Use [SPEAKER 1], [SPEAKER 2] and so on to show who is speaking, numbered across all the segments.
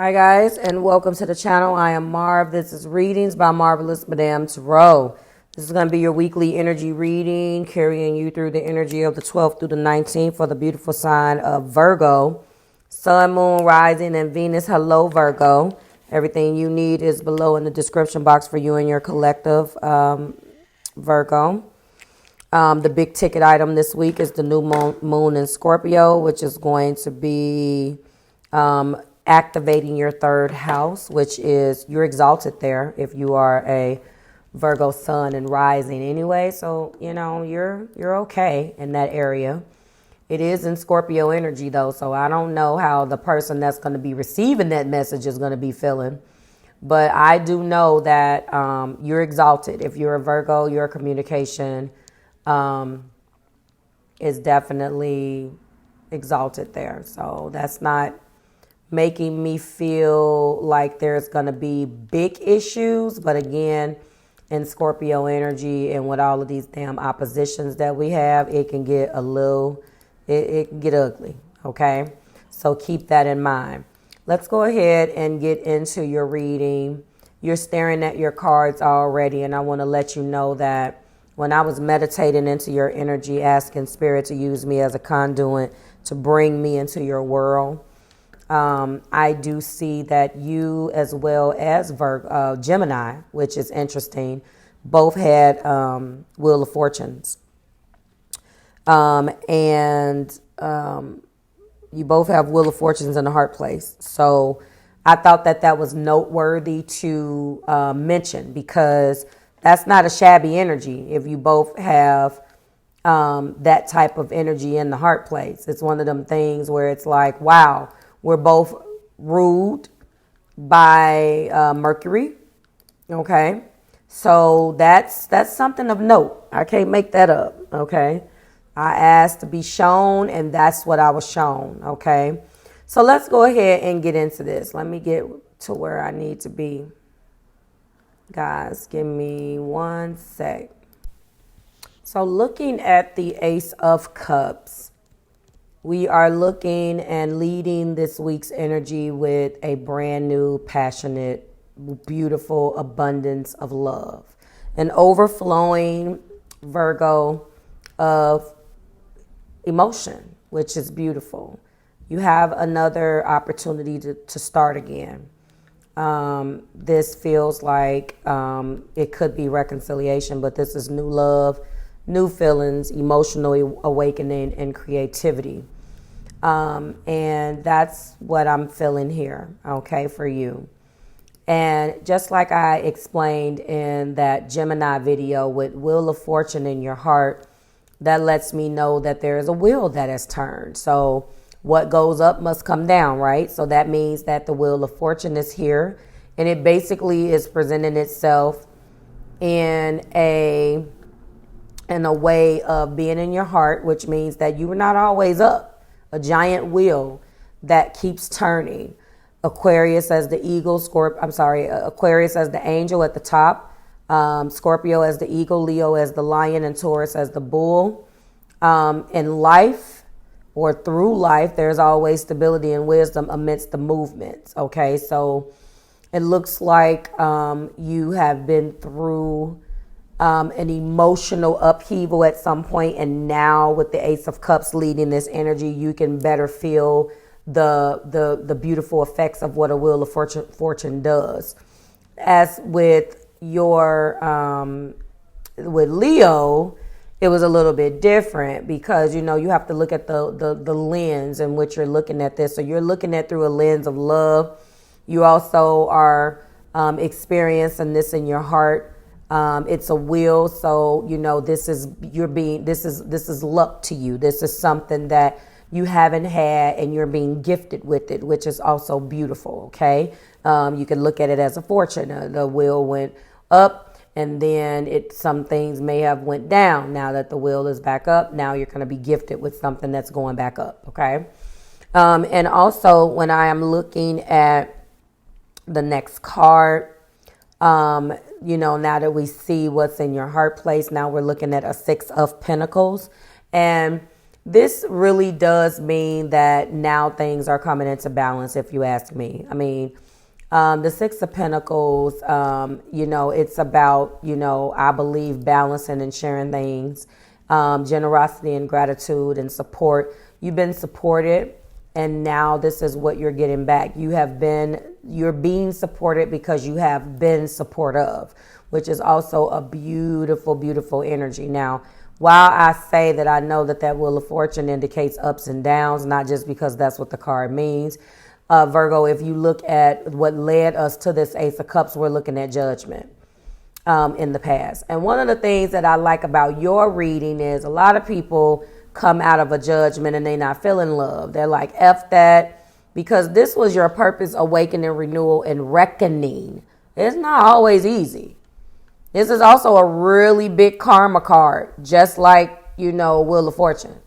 [SPEAKER 1] Hi guys, and welcome to the channel. I am Marv. This is Readings by Marvelousmadame THRU. This is going to be your weekly energy reading, carrying you through the energy of the 12th through the 19th for the beautiful sign of Virgo. Sun, Moon, Rising, and Venus. Hello, Virgo. Everything you need is below in the description box for you and your collective, Virgo. The big ticket item this week is the new moon in Scorpio, which is going to be activating your third house, which is you're exalted there if you are a Virgo sun and rising anyway. So, you know, you're okay in that area. It is in Scorpio energy though, so I don't know how the person that's going to be receiving that message is going to be feeling. But I do know that you're exalted. If you're a Virgo, your communication is definitely exalted there. So that's not making me feel like there's going to be big issues. But again, in Scorpio energy and with all of these damn oppositions that we have, it can get a little, it can get ugly. Okay. So keep that in mind. Let's go ahead and get into your reading. You're staring at your cards already. And I want to let you know that when I was meditating into your energy, asking Spirit to use me as a conduit to bring me into your world, I do see that you, as well as Gemini, which is interesting, both had Wheel of Fortunes. And you both have Wheel of Fortunes in the heart place. So I thought that that was noteworthy to mention, because that's not a shabby energy if you both have that type of energy in the heart place. It's one of them things where it's like, wow, we're both ruled by Mercury. Okay. So that's something of note. I can't make that up. Okay. I asked to be shown, and that's what I was shown. Okay. So let's go ahead and get into this. Let me get to where I need to be. Guys, give me one sec. So looking at the Ace of Cups, we are looking and leading this week's energy with a brand new, passionate, beautiful abundance of love. An overflowing, Virgo, of emotion, which is beautiful. You have another opportunity to start again. This feels like it could be reconciliation, but this is new love, new feelings, emotional awakening, and creativity. And that's what I'm feeling here, okay, for you. And just like I explained in that Gemini video with Wheel of Fortune in your heart, that lets me know that there is a wheel that has turned. So what goes up must come down, right? So that means that the Wheel of Fortune is here, and it basically is presenting itself in a way of being in your heart, which means that you were not always up. A giant wheel that keeps turning. Aquarius as the eagle, Aquarius as the angel at the top, Scorpio as the eagle, Leo as the lion, and Taurus as the bull. In life, or through life, there's always stability and wisdom amidst the movements. Okay, so it looks like you have been through an emotional upheaval at some point, and now with the Ace of Cups leading this energy, you can better feel the beautiful effects of what a Wheel of Fortune does. As with your with Leo, it was a little bit different, because you know you have to look at the lens in which you're looking at this. So you're looking at through a lens of love. You also are experiencing this in your heart. It's a wheel, so you know this is luck to you. This is something that you haven't had, and you're being gifted with it, which is also beautiful. Okay, you can look at it as a fortune. The wheel went up, and then some things may have went down. Now that the wheel is back up, now you're going to be gifted with something that's going back up. Okay, and also when I am looking at the next card. You know, now that we see what's in your heart place, now we're looking at a 6 of Pentacles. And this really does mean that now things are coming into balance, if you ask me. I mean, the Six of Pentacles, it's about, I believe balancing and sharing things, generosity and gratitude and support. You've been supported, and now this is what you're getting back. You're being supported because you have been supportive, which is also a beautiful, beautiful energy. Now, while I say that I know that Wheel of Fortune indicates ups and downs, not just because that's what the card means. Virgo, if you look at what led us to this Ace of Cups, we're looking at judgment in the past. And one of the things that I like about your reading is a lot of people come out of a judgment and they not feeling love. They're like, F that, because this was your purpose, awakening, renewal, and reckoning. It's not always easy. This is also a really big karma card, just like, Wheel of Fortune.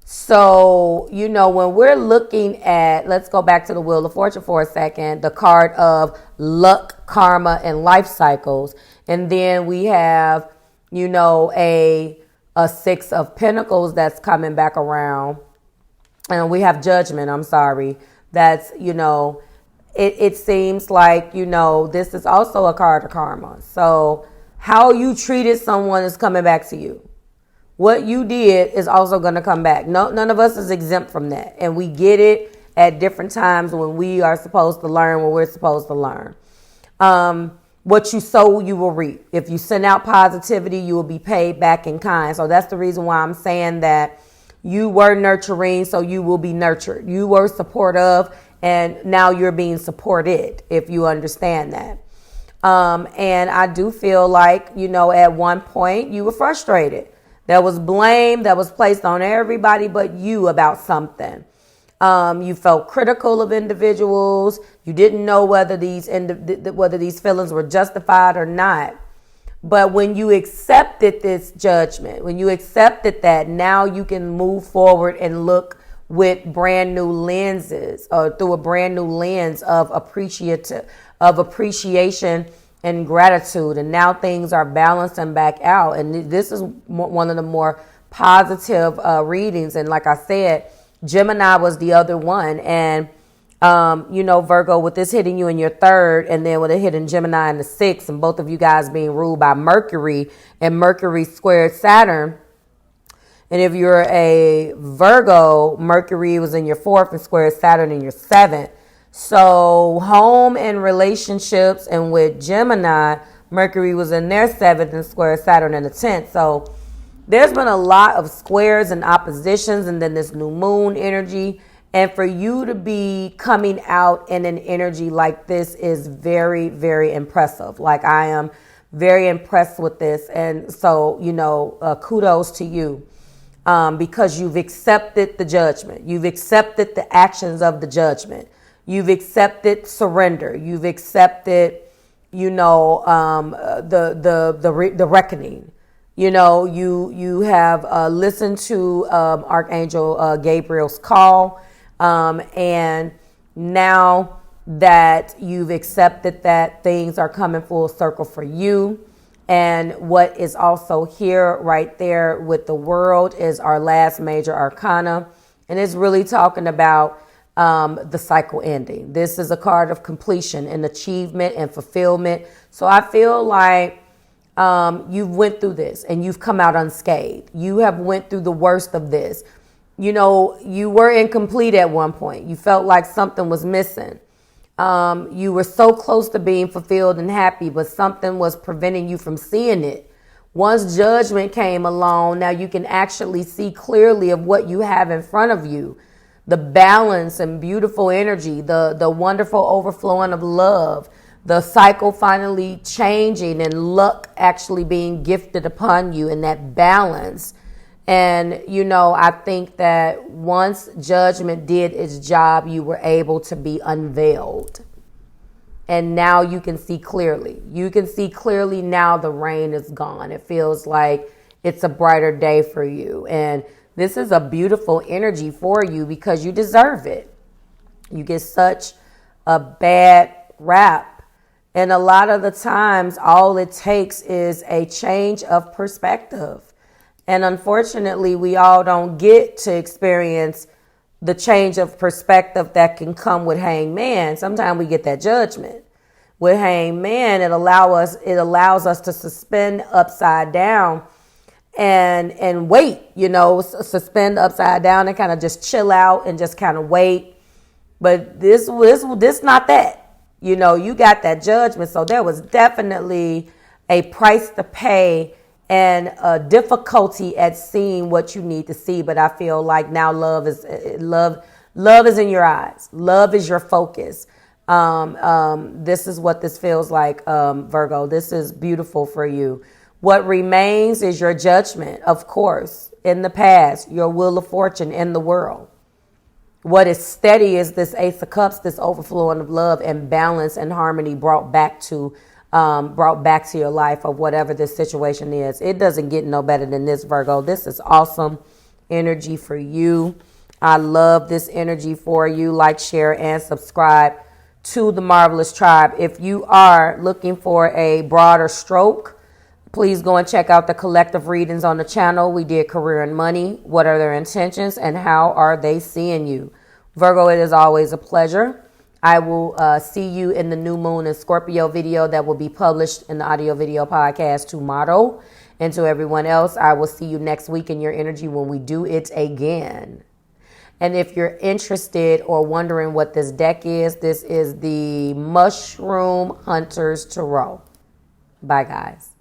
[SPEAKER 1] So, when we're looking at, let's go back to the Wheel of Fortune for a second, the card of luck, karma, and life cycles. And then we have, a Six of Pentacles that's coming back around. And we have judgment, that's, it seems like, this is also a card of karma. So how you treated someone is coming back to you. What you did is also going to come back. No, none of us is exempt from that. And we get it at different times when we are supposed to learn what we're supposed to learn. What you sow, you will reap. If you send out positivity, you will be paid back in kind. So that's the reason why I'm saying that you were nurturing, so you will be nurtured. You were supportive, and now you're being supported, if you understand that. And I do feel like, at one point you were frustrated. There was blame that was placed on everybody but you about something. You felt critical of individuals. You didn't know whether these feelings were justified or not. But when you accepted this judgment, when you accepted that, now you can move forward and look with brand new lenses, or through a brand new lens of appreciation and gratitude. And now things are balancing back out. And this is one of the more positive readings. And like I said, Gemini was the other one. And, Virgo, with this hitting you in your third, and then with it hitting Gemini in the sixth, and both of you guys being ruled by Mercury, and Mercury squared Saturn. And if you're a Virgo, Mercury was in your fourth and squared Saturn in your seventh. So home and relationships, and with Gemini, Mercury was in their seventh and square Saturn in the 10th. So there's been a lot of squares and oppositions, and then this new moon energy. And for you to be coming out in an energy like this is very, very impressive. Like, I am very impressed with this. And so, kudos to you. Because you've accepted the judgment. You've accepted the actions of the judgment. You've accepted surrender. You've accepted, the reckoning. You have listened to Archangel Gabriel's call, and now that you've accepted that, things are coming full circle for you. And what is also here right there with the World is our last major arcana, and it's really talking about the cycle ending. This is a card of completion and achievement and fulfillment. So I feel like you've went through this and you've come out unscathed. You have went through the worst of this. You were incomplete at one point. You felt like something was missing. You were so close to being fulfilled and happy, but something was preventing you from seeing it. Once judgment came along, now you can actually see clearly of what you have in front of you. The balance and beautiful energy, the wonderful overflowing of love, the cycle finally changing, and luck actually being gifted upon you, and that balance. And, I think that once judgment did its job, you were able to be unveiled. And now you can see clearly. You can see clearly now the rain is gone. It feels like it's a brighter day for you. And this is a beautiful energy for you because you deserve it. You get such a bad rap. And a lot of the times, all it takes is a change of perspective. And unfortunately, we all don't get to experience the change of perspective that can come with hangman. Sometimes we get that judgment. With hangman, it allows us to suspend upside down and wait, suspend upside down and kind of just chill out and just kind of wait. But this not that. You got that judgment. So there was definitely a price to pay and a difficulty at seeing what you need to see. But I feel like now love is in your eyes. Love is your focus. This is what this feels like, Virgo. This is beautiful for you. What remains is your judgment, of course, in the past, your wheel of fortune in the world. What is steady is this Ace of Cups, this overflowing of love and balance and harmony brought back to your life of whatever this situation is. It doesn't get no better than this, Virgo. This is awesome energy for you. I love this energy for you. Like, share, and subscribe to the Marvelous Tribe. If you are looking for a broader stroke, please go and check out the collective readings on the channel. We did career and money. What are their intentions and how are they seeing you? Virgo, it is always a pleasure. I will see you in the new moon and Scorpio video that will be published in the audio video podcast tomorrow. And to everyone else, I will see you next week in your energy when we do it again. And if you're interested or wondering what this deck is, this is the Mushroom Hunters Tarot. Bye, guys.